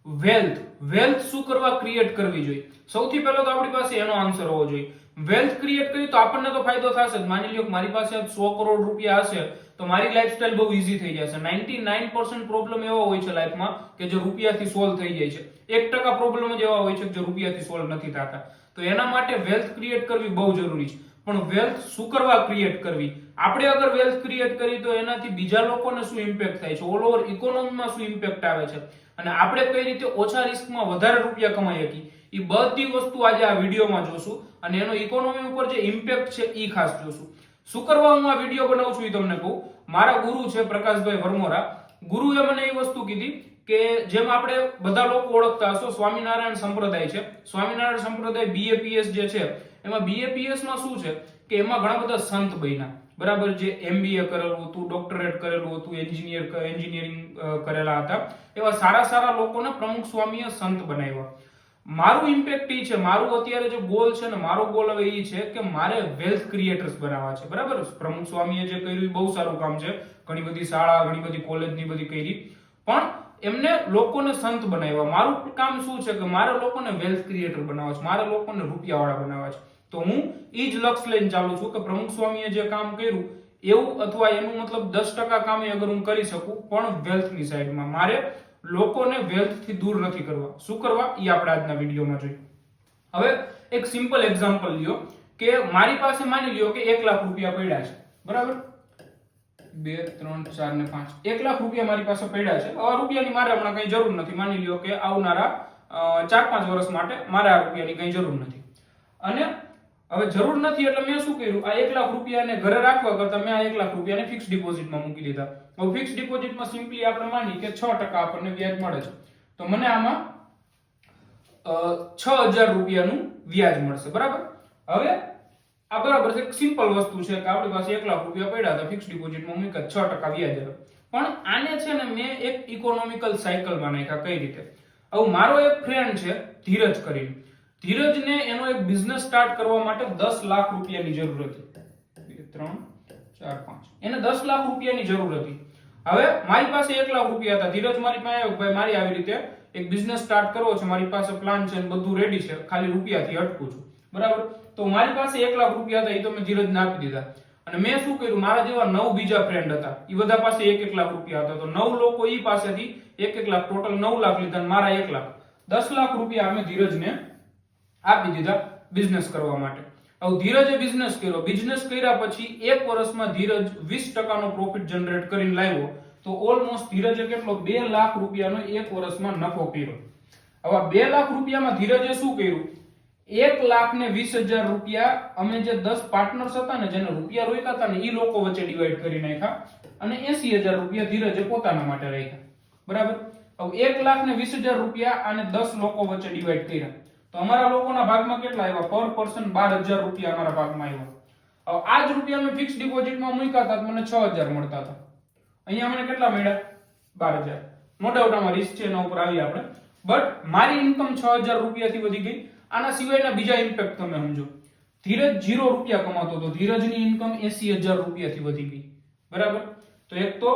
Wealth wealth શું કરવા create કરવી જોઈએ? સૌથી પહેલો તો આપણી પાસે એનો આન્સર હોવો જોઈએ. વેલ્થ ક્રિએટ કરી તો આપણને તો ફાયદો થશે જ. માની લ્યો કે મારી પાસે 100 કરોડ રૂપિયા હશે તો મારી લાઈફસ્ટાઈલ બહુ ઈઝી થઈ જશે. 99% પ્રોબ્લેમ એવા હોય છે લાઈફમાં કે જે રૂપિયાથી સોલ્વ થઈ જાય છે. 1% પ્રોબ્લેમ જ એવા હોય છે કે જે રૂપિયાથી સોલ્વ નથી થતા. તો એના માટે વેલ્થ ક્રિએટ કરવી બહુ જરૂરી છે. પણ વેલ્થ શું કરવા ક્રિએટ કરવી? આપણે અગર વેલ્થ ક્રિએટ કરી તો એનાથી બીજા લોકોને શું ઇમ્પેક્ટ થાય છે, ઓલ ઓવર ઇકોનોમીમાં શું ઇમ્પેક્ટ આવે છે, અને આપણે કઈ રીતે ઓછા રિસ્કમાં વધારે રૂપિયા કમાઈ શકીએ, એ બધી વસ્તુ આજે આ વિડીયોમાં જોશું. અને એનો ઇકોનોમી ઉપર જે ઇમ્પેક્ટ છે એ ખાસ જોશું. શું કરવા હું આ વિડીયો બનાવું છું એ તમને કહું. મારા ગુરુ છે પ્રકાશભાઈ વરમોરા. ગુરુએ મને એ વસ્તુ કીધી કે જેમ આપણે બધા લોકો ઓળખતા હશો, સ્વામિનારાયણ સંપ્રદાય છે. સ્વામિનારાયણ સંપ્રદાય BAPS જે છે એમાં BAPS માં શું છે કે એમાં ઘણા બધા સંત બન્યા, બરાબર, જે MBA કરેલું હતું, ડોક્ટરેટ કરેલું હતું, એન્જિનિયરિંગ કરેલા હતા, એવા સારા સારા લોકોને પ્રમુખ સ્વામીએ સંત બનાવ્યા. મારું ઇમ્પેક્ટ એ છે, મારું અત્યારે જે ગોલ છે ને, મારો ગોલ હવે એ છે કે મારે વેલ્થ ક્રિએટર્સ બનાવવા છે, બરાબર. પ્રમુખ સ્વામીએ જે કર્યું એ બહુ સારું કામ છે. ઘણી બધી શાળા, ઘણી બધી કોલેજની બધી કરી, પણ એમને લોકોને સંત બનાવ્યા. મારું કામ શું છે કે મારે લોકોને વેલ્થ ક્રિએટર બનાવવા છે, મારે લોકોને રૂપિયાવાળા બનાવવા છે. તો હું એ જ લક્ષ્ય લઈને ચાલુ છું કે પ્રમુખ સ્વામીએ જે કામ કર્યું એવું, અથવા એનું મતલબ 10% કામ અગર હું કરી શકું, પણ વેલ્થની સાઈડમાં મારે લોકોને વેલ્થ થી દૂર નથી કરવા. શું કરવા એ આપણે આજના વિડીયોમાં જોઈએ. હવે એક સિમ્પલ એક્ઝામ્પલ લ્યો કે મારી પાસે માની લ્યો કે 1 લાખ રૂપિયા પડ્યા છે, બરાબર. 2 3 4 ને 5 1 લાખ રૂપિયા મારી પાસે પડ્યા છે. આ રૂપિયાની મારે હમણાં કઈ જરૂર નથી. માની લ્યો કે આવનારા 4-5 વર્ષ માટે મારે આ રૂપિયાની કઈ જરૂર નથી. અને હવે જરૂર નથી એટલે મેં શું કર્યું, આ 1 લાખ રૂપિયાને ઘરે રાખવા કરતા મેં આ 1 લાખ રૂપિયાને ફિક્સ ડિપોઝિટમાં મૂકી દીધા. હવે ફિક્સ ડિપોઝિટમાં સિમ્પલી આપણે માની કે 6% આપણને વ્યાજ મળે છે, તો મને આમાં 6000 રૂપિયાનું વ્યાજ મળશે, બરાબર. હવે આ બરાબર છે, સિમ્પલ વસ્તુ છે કે આપણી પાસે 1 લાખ રૂપિયા પડ્યા હતા, ફિક્સ ડિપોઝિટમાં મૂક્યા, 6% વ્યાજ આવે. પણ આને છે ને મેં એક ઇકોનોમિકલ સાયકલમાં નાખ્યા. કઈ રીતે? હવે મારો એક ફ્રેન્ડ છે ધીરજ કરીને. ધીરજને એનો એક બિઝનેસ સ્ટાર્ટ કરવા માટે 10 લાખ રૂપિયાની જરૂર હતી. 2 3 4 5 એને 10 લાખ રૂપિયાની જરૂર હતી. હવે મારી પાસે 1 લાખ રૂપિયા હતા. ધીરજ મારી પાસે આવ્યો, ભાઈ મારી આવી રીતે એક બિઝનેસ સ્ટાર્ટ કરવો છે, મારી પાસે પ્લાન છે, બધું રેડી છે, ખાલી રૂપિયાથી અટકું છું, બરાબર. તો મારી પાસે 1 લાખ રૂપિયા હતા, એ તો મેં ધીરજને આપી દીધા. અને મેં શું કર્યું, મારા જેવા 9 બીજા ફ્રેન્ડ હતા, એ બધા પાસે 1-1 લાખ રૂપિયા હતા. તો 9 લોકો એ પાસેથી 1-1 લાખ, ટોટલ 9 લાખ લીધા, અને મારા 1 લાખ, 10 લાખ રૂપિયા અમે ધીરજને આપી દીધા બિઝનેસ કરવા માટે. હવે ધીરજે બિઝનેસ કર્યો. બિઝનેસ કર્યા પછી 1 વર્ષમાં ધીરજ 20%નો પ્રોફિટ જનરેટ કરીને લાવ્યો. તો ઓલમોસ્ટ ધીરજે કેટલો, 2 લાખ રૂપિયાનો 1 વર્ષમાં નફો કર્યો. હવે 2 લાખ રૂપિયામાં ધીરજે શું કર્યું, 1,20,000 રૂપિયા અમે જે 10 પાર્ટનર્સ હતા ને, જેને રૂપિયા રોક્યા હતા ને, એ લોકો વચ્ચે ડિવાઈડ કરી નાખ્યા, અને 80,000 રૂપિયા ધીરજે પોતાના માટે રાખ્યા, બરાબર. હવે 1,20,000 રૂપિયા અને 10 લોકો વચ્ચે ડિવાઈડ કર્યા. તો અમારા લોકોના ભાગમાં કેટલા આવ્યા, પર પર્સન 12,000 રૂપિયા અમારા ભાગમાં આવ્યા. હવે આ જ રૂપિયા મેં ફિક્સ ડિપોઝિટમાં મૂક્યા હતા તો મને 6,000 મળતા હતા. અહીંયા મને કેટલા મળ્યા, 12,000. નો ડાઉટ આમાં રિસ્ક છે, એના ઉપર આવી આપણે. બટ મારી ઇન્કમ 6,000 રૂપિયાથી વધી ગઈ. આના સિવાયના બીજા ઇમ્પેક્ટ તમે સમજો. ધીરજ 0 રૂપિયા કમાતો હતો, ધીરજની ઇન્કમ 80,000 રૂપિયાથી વધી ગઈ, બરાબર. તો એક તો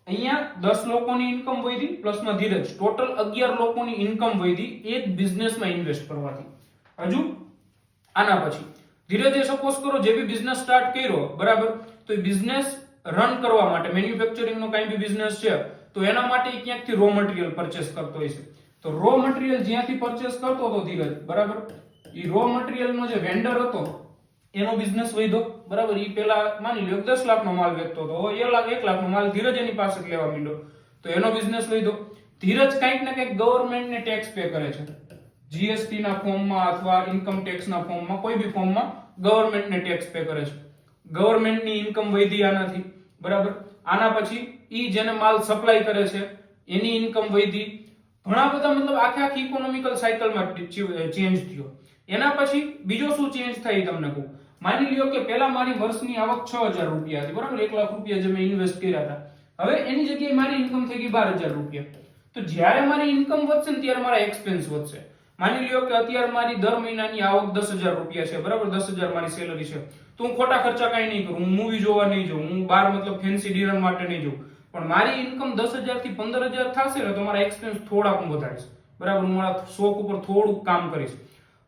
અહીંયા 10 લોકોની ઇન્કમ વધી, પ્લસમાં ધીરજ, ટોટલ 11 લોકોની ઇન્કમ વધી એક બિઝનેસમાં ઇન્વેસ્ટ કરવાથી. હજુ આના પછી ધીરજે સપોઝ કરો જે બી બિઝનેસ સ્ટાર્ટ કર્યો, બરાબર, તો એ બિઝનેસ રન કરવા માટે, મેન્યુફેક્ચરિંગનો કાંઈ બી બિઝનેસ છે તો એના માટે ક્યાંકથી રો મટીરિયલ પરચેસ કરતો હોય છે. તો રો મટીરિયલ જ્યાંથી પરચેસ કરતો હતો ધીરજ, બરાબર, એ રો મટીરિયલનો જે વેન્ડર હતો એનો બિઝનેસ વધ્યો, બરાબર. એ પેલા માની લો 10 લાખનો માલ વેચતો હતો, 1 લાખનો માલ ધીરજ એની પાસે લેવા માંડ્યો, તો એનો બિઝનેસ વધ્યો. ધીરજ કંઈક ને કંઈક ગવર્નમેન્ટને ટેક્સ પે કરે છે, જીએસટી ના ફોર્મમાં અથવા ઇન્કમ ટેક્સ ના ફોર્મમાં, કોઈ બી ફોર્મમાં ગવર્નમેન્ટને ટેક્સ પે કરે છે. ગવર્નમેન્ટની ઇન્કમ વધી આનાથી, બરાબર. આના પછી ઈ જેને માલ સપ્લાય કરે છે એની ઇન્કમ વધી. ઘણા બધા મતલબ આખી ઇકોનોમિકલ સાયકલમાં ચેન્જ થયો. એના પછી બીજો શું ચેન્જ થાય તમને કહું. માની લ્યો કે પહેલા મારી વર્ષની આવક 6,000 રૂપિયા હતી, બરાબર, 1 લાખ રૂપિયા જે મેં ઇન્વેસ્ટ કર્યા હતા. હવે એની જગ્યાએ મારી ઇન્કમ થઈ ગઈ 12,000 રૂપિયા. તો જ્યારે મારી ઇન્કમ વધશે ને ત્યારે મારા એક્સપેન્સ વધશે. માની લ્યો કે અત્યારે મારી દર મહિનાની આવક 10,000 રૂપિયા છે, બરાબર, 10,000 મારી સેલરી છે, તો હું ખોટા ખર્ચા કઈ નહીં કરું, હું મૂવી જોવા નહીં જાઉં, હું બહાર મતલબ ફેન્સી ડિનર માટે નહીં જાઉં. પણ મારી ઇન્કમ 10,000 થી 15,000 થશે ને તો મારા એક્સપેન્સ થોડાક હું વધારીશ, બરાબર, હું મારા શોખ ઉપર થોડુંક કામ કરીશ,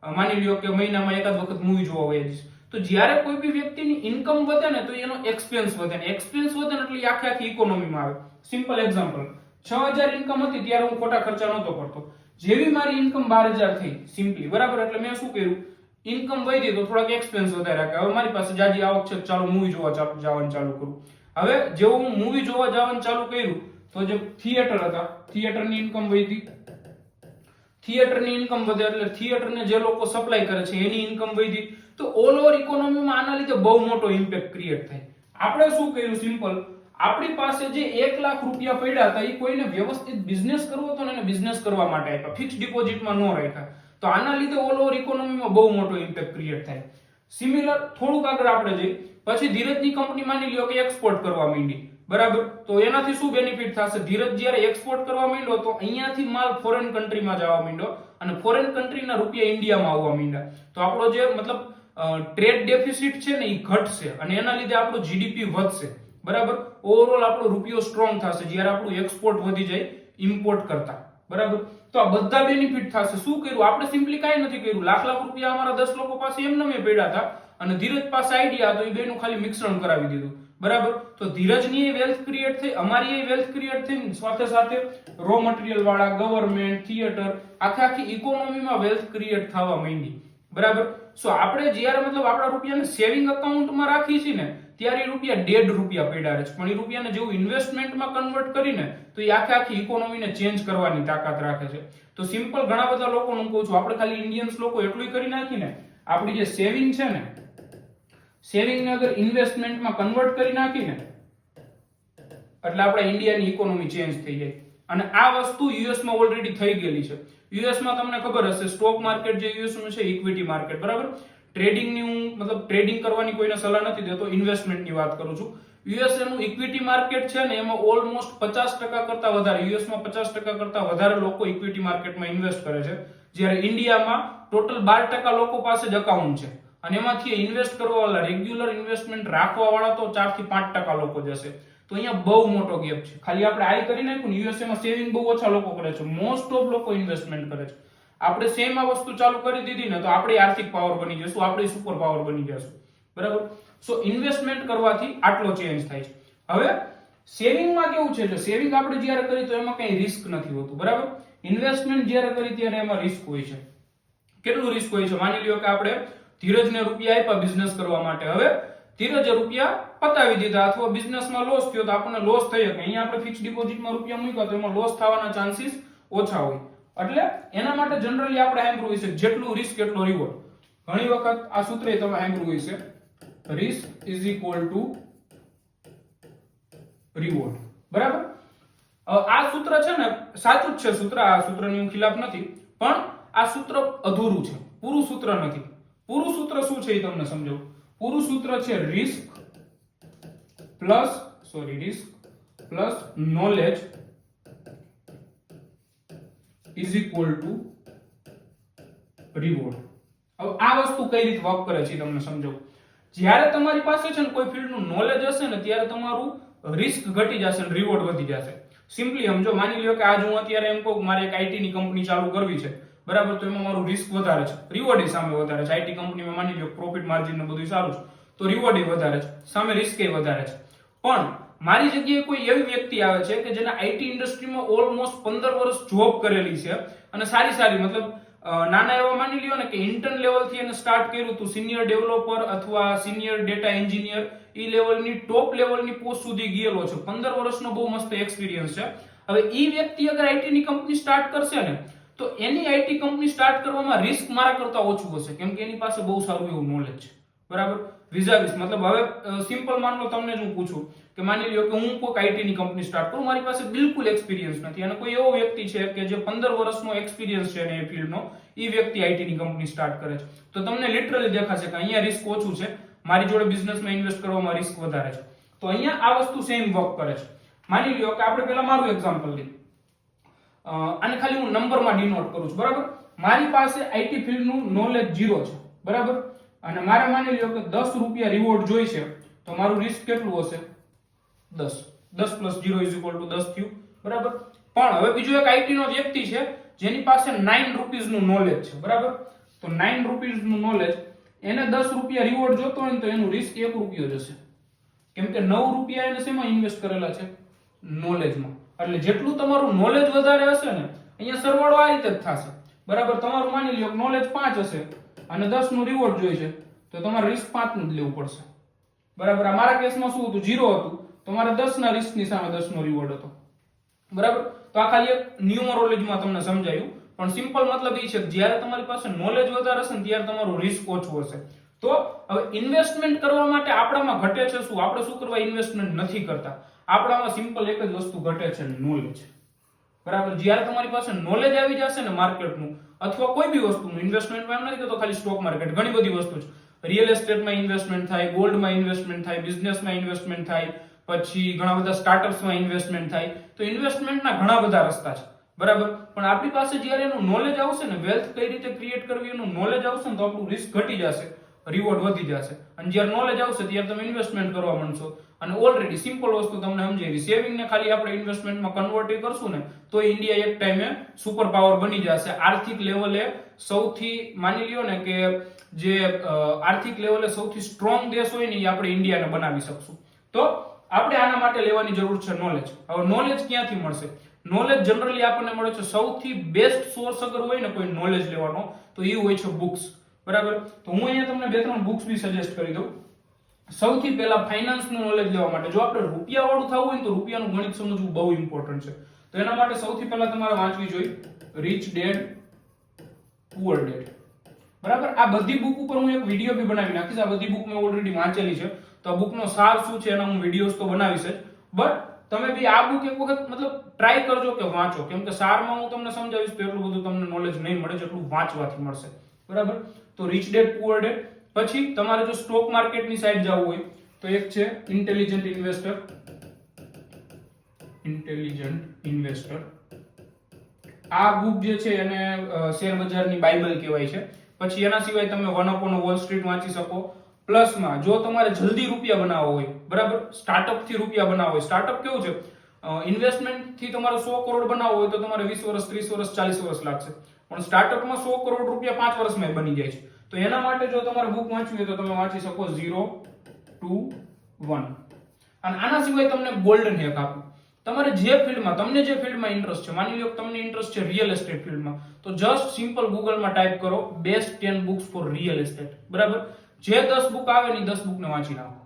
માની લ્યો કે મહિનામાં એકાદ વખત મૂવી જોવા વયા જઈશ, તો જ્યારે કોઈ બી વ્યક્તિની ઇન્કમ વધે ને તો એનો એક્સપેન્સ વધે ને, એક્સપેન્સ વધે ને એટલે આખી આખી ઇકોનોમીમાં આવે. સિમ્પલ એક્ઝામ્પલ, 6000 ઇન્કમ હતી ત્યારે હું ખોટા ખર્ચા નહોતો કરતો, જેવી મારી ઇન્કમ 12000 થઈ સિમ્પલી, બરાબર, એટલે મેં શું કર્યું, ઇન્કમ વધી તો થોડાક એક્સપેન્સ વધારે રાખ્યા. હવે મારી પાસે જાજી આવક છે, ચાલો મૂવી જોવા જવાનું ચાલુ કરું. હવે જેવું હું મૂવી જોવા જવાનું ચાલુ કર્યું તો જે થિયેટર હતા, થિયેટરની ઇન્કમ વધી, થિયેટરની ઇન્કમ વધે એટલે થિયેટરને જે લોકો સપ્લાય કરે છે એની ઇન્કમ વધી, તો ઓલ ઓવર ઇકોનોમીમાં આના લીધે બહુ મોટો ઇમ્પેક્ટ ક્રિએટ થાય. આપણે શું કર્યું, સિમ્પલ, આપણી પાસે જે 1 લાખ રૂપિયા પડ્યા હતા એ કોઈને વ્યવસ્થિત બિઝનેસ કરવો હતો ને એને બિઝનેસ કરવા માટે આપ્યા, ફિક્સ ડિપોઝિટમાં ન રાખ્યા. તો આના લીધે ઓલ ઓવર ઇકોનોમીમાં બહુ મોટો ઇમ્પેક્ટ ક્રિએટ થાય. સિમિલર થોડુંક આગળ આપણે જઈએ, પછી ધીરજની કંપની માની લ્યો કે એક્સપોર્ટ કરવા માંડી, બરાબર, તો એનાથી શું બેનિફિટ થશે, ધીરજ જ્યારે એક્સપોર્ટ કરવા માંડ્યો તો અહીંયાથી માલ ફોરેન કન્ટ્રીમાં જવા માંડ્યો અને ફોરેન કન્ટ્રીના રૂપિયા ઇન્ડિયામાં આવવા માંડ્યા, તો આપણો જે મતલબ ટ્રેડ ડેફિસિટ છે ને એ ઘટશે અને એના લીધે આપણું જીડીપી વધશે, બરાબર, ઓવરઓલ આપણો રૂપિયો સ્ટ્રોંગ થશે જ્યારે આપણું એક્સપોર્ટ વધી જાય ઇમ્પોર્ટ કરતા, બરાબર. તો આ બધા બેનિફિટ થશે. શું કર્યું આપણે, સિમ્પલી કાંઈ નથી કર્યું, લાખ રૂપિયા અમારા 10 લોકો પાસે એમને મેં પડ્યા હતા અને ધીરજ પાસે આઈડિયા હતો, એ બેનું ખાલી મિશ્રણ કરાવી દીધું, બરાબર. તો ધીરજની વેલ્થ ક્રિએટ થઈ, અમારી વેલ્થ ક્રિએટ થઈ, સાથે સાથે રો મટીરિયલ વાળા, ગવર્નમેન્ટ, થિયેટર, આખી ઇકોનોમીમાં વેલ્થ ક્રિએટ થવા માંડી, બરાબર. સો આપણે જ્યારે મતલબ આપણા રૂપિયાને સેવિંગ અકાઉન્ટમાં રાખી છીએ ને ત્યારે રૂપિયા ડેડ રૂપિયા પડ્યા રહે છે, પણ એ રૂપિયાને જેવું ઇન્વેસ્ટમેન્ટમાં કન્વર્ટ કરીને તો એ આખી ઇકોનોમીને ચેન્જ કરવાની તાકાત રાખે છે. તો સિમ્પલ ઘણા બધા લોકોને હું કહું છું, આપણે ખાલી ઇન્ડિયન્સ લોકો એટલું કરી નાખીને આપણી જે સેવિંગ છે ને, સેવિંગને અગર ઇન્વેસ્ટમેન્ટમાં કન્વર્ટ કરી નાખીને એટલે આપણા ઇન્ડિયાની ઇકોનોમી ચેન્જ થઈ જાય. અને આ વસ્તુ યુએસમાં ઓલરેડી થઈ ગયેલી છે. યુએસમાં તમને ખબર હશે સ્ટોક માર્કેટ જે યુએસનું છે ઇક્વિટી માર્કેટ, બરાબર. ટ્રેડિંગની હું મતલબ ટ્રેડિંગ કરવાની કોઈને સલાહ નથી દેતો, ઇન્વેસ્ટમેન્ટની વાત કરું છું. યુએસએ નું ઇક્વિટી માર્કેટ છે ને એમાં ઓલમોસ્ટ 50% કરતા વધારે, યુએસમાં 50% કરતા વધારે લોકો ઇક્વિટી માર્કેટમાં ઇન્વેસ્ટ કરે છે, જ્યારે ઇન્ડિયામાં ટોટલ 12% લોકો પાસે જ અકાઉન્ટ છે અને એમાંથી ઇન્વેસ્ટ કરવા વાળા, રેગ્યુલર ઇન્વેસ્ટમેન્ટ રાખવા વાળા તો 4 થી 5% લોકો જ હશે. તો અહીંયા બહુ મોટો ગેપ છે. ખાલી આપણે આઈ કરી નાખ્યું ને, યુએસએ માં સેવિંગ બહુ ઓછા લોકો કરે છે, મોસ્ટ ઓફ લોકો ઇન્વેસ્ટમેન્ટ કરે છે. આપણે સેમ આ વસ્તુ ચાલુ કરી દીધી ને તો આપણી આર્થિક પાવર બની જશું, આપણી સુપર પાવર બની જશું, બરાબર. સો ઇન્વેસ્ટમેન્ટ કરવાથી આટલો ચેન્જ થાય છે. હવે સેવિંગમાં કેવું છે, જો સેવિંગ આપણે જ્યારે કરી તો એમાં કઈ રિસ્ક નથી હોતું, બરાબર. ઇન્વેસ્ટમેન્ટ જ્યારે કરી ત્યારે એમાં રિસ્ક હોય છે. કેટલું રિસ્ક હોય છે, માની લ્યો કે આપણે ધીરજને રૂપિયા આપ્યા બિઝનેસ કરવા માટે, હવે ધીરજે રૂપિયા પતાવી દીધા અથવા બિઝનેસમાં લોસ થયો તો આપણને લોસ થઈ શકે. અહીંયા આપણે ફિક્સ ડિપોઝિટમાં રૂપિયા મૂક્યા તો એમાં લોસ થવાના ચાન્સીસ ઓછા હોય, એટલે એના માટે જનરલી આપણે સાંભળવું હોય છે જેટલું રિસ્ક એટલો રિવોર્ડ. ઘણી વખત આ સૂત્ર તમે સાંભળવું હોય છે, risk is equal to reward, બરાબર. આ સૂત્ર છે ને સાચું જ છે સૂત્ર, આ સૂત્રની હું ખિલાફ નથી, પણ આ સૂત્ર અધૂરું છે, પૂરું સૂત્ર નથી. પૂરું સૂત્ર શું છે એ તમને સમજાવું. પૂરું સૂત્ર છે risk plus knowledge is equal to reward. હવે આ વસ્તુ કઈ રીતે વર્ક કરે છે તમને સમજાવું. જ્યારે તમારી પાસે છે ને કોઈ ફિલ્ડનું નોલેજ હશે ને ત્યારે તમારું રિસ્ક ઘટી જશે અને રિવોર્ડ વધી જશે. સિમ્પલી સમજો, માની લ્યો કે આજ હું અત્યારે એમ કહું મારે એક આઈટી ની કંપની ચાલુ કરવી છે, બરાબર, તો એમાં મારું રિસ્ક વધારે છે, રિવોર્ડ એ સામે વધારે છે. આઈટી કંપનીમાં માની લ્યો પ્રોફિટ માર્જિન ને બધું સારું છે તો રિવોર્ડ એ વધારે છે, સામે રિસ્ક એ વધારે છે. પણ મારી જગ્યાએ કોઈ એવી વ્યક્તિ આવે છે કે જેને આઈટી ઇન્ડસ્ટ્રીમાં ઓલમોસ્ટ 15 વર્ષ જોબ કરેલી છે અને સારી મતલબ નાના એવા માની લ્યો ને કે ઇન્ટર્ન લેવલથી એને સ્ટાર્ટ કર્યું હતું, સિનિયર ડેવલપર અથવા સિનિયર ડેટા એન્જિનિયર ઈ લેવલની ટોપ લેવલની પોસ્ટ સુધી ગયેલો છે, 15 વર્ષનો બહુ મસ્ત એક્સપિરિયન્સ છે. હવે ઈ વ્યક્તિ અગર આઈટી ની કંપની સ્ટાર્ટ કરશે ને તો એની આઈટી કંપની સ્ટાર્ટ કરવામાં રિસ્ક મારા કરતા ઓછું હશે, કેમ કે એની પાસે બહુ સારું એવું નોલેજ છે, બરાબર. વિઝાવિસ મતલબ હવે સિમ્પલ માન લો તમને જ હું પૂછું કે માની લ્યો કે હું કોઈ આઈટી ની કંપની સ્ટાર્ટ કરું, મારી પાસે બિલકુલ એક્સપિરિયન્સ નથી અને કોઈ એવો વ્યક્તિ છે કે જે 15 વર્ષનો એક્સપિરિયન્સ છે ને એ ફિલ્ડનો, એ વ્યક્તિ આઈટી ની કંપની સ્ટાર્ટ કરે છે, તો તમને લિટરલી દેખાશે કે અહીંયા રિસ્ક ઓછું છે, મારી જોડે બિઝનેસમાં ઇન્વેસ્ટ કરવામાં રિસ્ક વધારે છે. તો અહીંયા આ વસ્તુ સેમ વર્ક કરે છે. માની લ્યો કે આપણે પહેલા મારું એક્ઝામ્પલ લઈએ, આને ખાલી હું નંબરમાં ડિનોટ કરું છું, બરાબર. મારી પાસે આઈટી ફિલ્ડનું નોલેજ 0 છે, બરાબર, અને મારે માની લ્યો કે 10 રૂપિયા રિવોર્ડ જોઈ છે તો મારું રિસ્ક કેટલું હશે, 10 + 0 = 10 થયું, બરાબર. પણ હવે બીજો એક આઈટી નો વ્યક્તિ છે જેની પાસે 9 રૂપીઝનું નોલેજ છે, બરાબર? તો 9 રૂપીઝનું નોલેજ, એને 10 રૂપિયા રિવોર્ડ જોતો હોય ને તો એનું રિસ્ક 1 રૂપિયો જશે, કેમ કે 9 રૂપિયા એને શેમાં ઇન્વેસ્ટ કરેલા છે? નોલેજમાં. એટલે જેટલું તમારું નોલેજ વધારે હશે ને, અહીંયા સરવાળો આ રીતે જ થશે, બરાબર? તમારું માની લ્યો નોલેજ 5 હશે અને 10 નું રિવોર્ડ જોઈએ છે, તો તમારે રિસ્ક 5 નું જ લેવું પડશે, બરાબર? આ મારા કેસમાં શું હતું? 0 હતું, તો મારે 10 ના રિસ્ક ની સામે 10 નો રિવોર્ડ હતો, બરાબર? તો આ ખાલી એક ન્યુમરોલોજીમાં તમને સમજાયું, પણ સિમ્પલ મતલબ એ છે કે જ્યારે તમારી પાસે નોલેજ વધારે હશે ને ત્યારે તમારું રિસ્ક ઓછું હશે. તો હવે ઇન્વેસ્ટમેન્ટ કરવા માટે આપણામાં ઘટે છે શું? આપણે શું કરવા ઇન્વેસ્ટમેન્ટ નથી કરતા? આપણામાં સિમ્પલ એક જ વસ્તુ ઘટે છે, નોલેજ, બરાબર? જ્યારે તમારી પાસે નોલેજ આવી જશે ને માર્કેટનું અથવા કોઈ બી વસ્તુનું, ઇન્વેસ્ટમેન્ટમાં એમ નથી કહેતો ખાલી સ્ટોક માર્કેટ, ઘણી બધી વસ્તુ છે, રિયલ એસ્ટેટમાં ઇન્વેસ્ટમેન્ટ થાય, ગોલ્ડમાં ઇન્વેસ્ટમેન્ટ થાય, બિઝનેસમાં ઇન્વેસ્ટમેન્ટ થાય, પછી ઘણા બધા સ્ટાર્ટઅપ્સમાં ઇન્વેસ્ટમેન્ટ થાય. તો ઇન્વેસ્ટમેન્ટના ઘણા બધા રસ્તા છે, બરાબર? પણ આપણી પાસે જ્યારે એનું નોલેજ આવશે ને, વેલ્થ કઈ રીતે ક્રિએટ કરવી એનું નોલેજ આવશે ને, તો આપણું રિસ્ક ઘટી જશે, રિવોર્ડ વધી જશે. અને જ્યારે નોલેજ આવશે ત્યારે તમે ઇન્વેસ્ટમેન્ટ કરવા માંડશો. અને ઓલરેડી સિમ્પલ વસ્તુ તમને સમજાવી, સેવિંગ ને ખાલી આપણે ઇન્વેસ્ટમેન્ટમાં કન્વર્ટ કરશું ને, તો ઇન્ડિયા એક ટાઈમે સુપર પાવર બની જશે. આર્થિક લેવલે સૌથી, માની લ્યો ને કે જે આર્થિક લેવલે સૌથી સ્ટ્રોંગ દેશ હોય ને, એ આપણે ઇન્ડિયાને બનાવી શકશું. તો આપણે આના માટે લેવાની જરૂર છે નોલેજ. હવે નોલેજ ક્યાંથી મળશે? નોલેજ જનરલી આપણને મળે છે, સૌથી બેસ્ટ સોર્સ અગર હોય ને કોઈ નોલેજ લેવાનો, તો એ હોય છે બુક્સ, બરાબર? તો હું અહીંયા તમને 2-3 બુક્સ બી સજેસ્ટ કરી દઉં. સૌથી પહેલા ફાઇનાન્સનું નોલેજ લેવા માટે, જો આપણે રૂપિયા વાળું થવું હોય ને, તો રૂપિયાનું ગણિત સમજવું બહુ ઇમ્પોર્ટન્ટ છે. તો એના માટે સૌથી પહેલા તમારે વાંચવી જોઈએ રીચ ડેડ પુઅર ડેડ, બરાબર? આ બધી બુક ઉપર હું એક વિડીયો બી બનાવી નાખીશ. આ બધી બુક મેં ઓલરેડી વાંચેલી છે, તો આ બુકનો સાર શું છે એના હું વિડીયોઝ તો બનાવીશ જ, બટ તમે બી આ બુક એક વખત મતલબ ટ્રાય કરજો કે વાંચો, કેમ કે સારમાં હું તમને સમજાવીશ તો એટલું બધું તમને નોલેજ નહીં મળે જેટલું વાંચવાથી મળશે, બરાબર? તો રીચ ડેડ પુઅર ડેડ. પછી તમારે જો સ્ટોક માર્કેટની સાઈડ જવું હોય તો એક છે ઇન્ટેલિજન્ટ ઇન્વેસ્ટર. ઇન્ટેલિજન્ટ ઇન્વેસ્ટર આ બુક જે છે એને શેર બજારની બાઇબલ કહેવાય છે. પછી એના સિવાય તમે one up on wall street વાંચી શકો. પ્લસમાં જો તમારે જલ્દી રૂપિયા બનાવવા હોય, બરાબર, સ્ટાર્ટઅપ થી રૂપિયા બનાવવા હોય, સ્ટાર્ટઅપ કેવું છે, ઇન્વેસ્ટમેન્ટ થી તમારે 100 કરોડ બનાવવો હોય તો તમારે 20 વર્ષ, 30 વર્ષ, 40 વર્ષ લાગશે, પણ સ્ટાર્ટઅપમાં 100 કરોડ રૂપિયા 5 વર્ષમાં બની જાય છે. તો એના માટે જો તમારે બુક વાંચવી હોય તો તમે વાંચી શકો 0 to 1. અને આના સિવાય તમને ગોલ્ડન હેક આપું. તમારે જે ફિલ્ડમાં, તમને જે ફિલ્ડમાં ઇન્ટરેસ્ટ છે, માની લો તમને ઇન્ટરેસ્ટ છે રિયલ એસ્ટેટ ફિલ્ડમાં, તો જસ્ટ સિમ્પલ ગૂગલમાં ટાઈપ કરો best 10 books for real estate, બરાબર? જે 10 બુક આવે ને 10 બુકને વાંચી નાખો,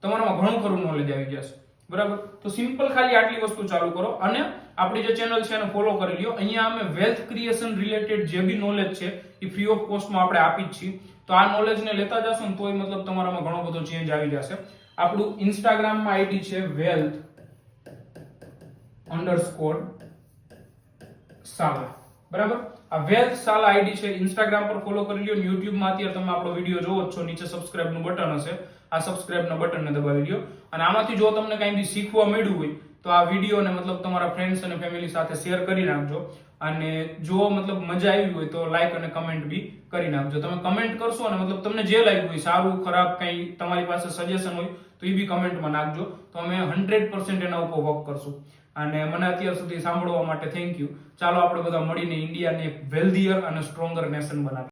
તમારામાં ઘણું ખરું નોલેજ આવી જશે, બરાબર? તો સિમ્પલ ખાલી આટલી વસ્તુ ચાલુ કરો અને આપણી જે ચેનલ છે એને ફોલો કરી લ્યો. અહીંયા અમે વેલ્થ ક્રિએશન રિલેટેડ જે બી નોલેજ છે એ ફ્રી ઓફ કોસ્ટમાં આપણે આપી જ છીએ. તો આ નોલેજને લેતા જશો ને તોય મતલબ તમારામાં ઘણો બધો ચેન્જ આવી જશે. આપણું ઇન્સ્ટાગ્રામમાં આઈડી છે wealth_sala, બરાબર? આ વેલ્થ સાલા આઈડી છે, ઇન્સ્ટાગ્રામ પર ફોલો કરી લ્યો. યુટ્યુબમાં અત્યારે તમે આપણો વિડીયો જોવો જ છો, નીચે સબસ્ક્રાઇબ નું બટન હશે, આ સબસ્ક્રાઇબ ના બટનને દબાવી લ્યો. અને આમાંથી જો તમને કંઈ બી શીખવા મળ્યું હોય તો આ વિડીયોને મતલબ તમારા ફ્રેન્ડ્સ અને ફેમિલી સાથે શેર કરી નાખજો. અને જો મતલબ મજા આવી હોય તો લાઈક અને કમેન્ટ બી કરી નાખજો. તમે કમેન્ટ કરશો અને મતલબ તમને જે લાગ્યું હોય, સારું ખરાબ કંઈ તમારી પાસે સજેશન હોય તો એ બી કમેન્ટમાં નાખજો, તો અમે 100% એના ઉપર વર્ક કરશું. અને મને અત્યાર સુધી સાંભળવા માટે થેન્ક યુ. ચાલો આપણે બધા મળીને ઇન્ડિયાને એક વેલ્ધીયર અને સ્ટ્રોંગર નેશન બનાવીએ.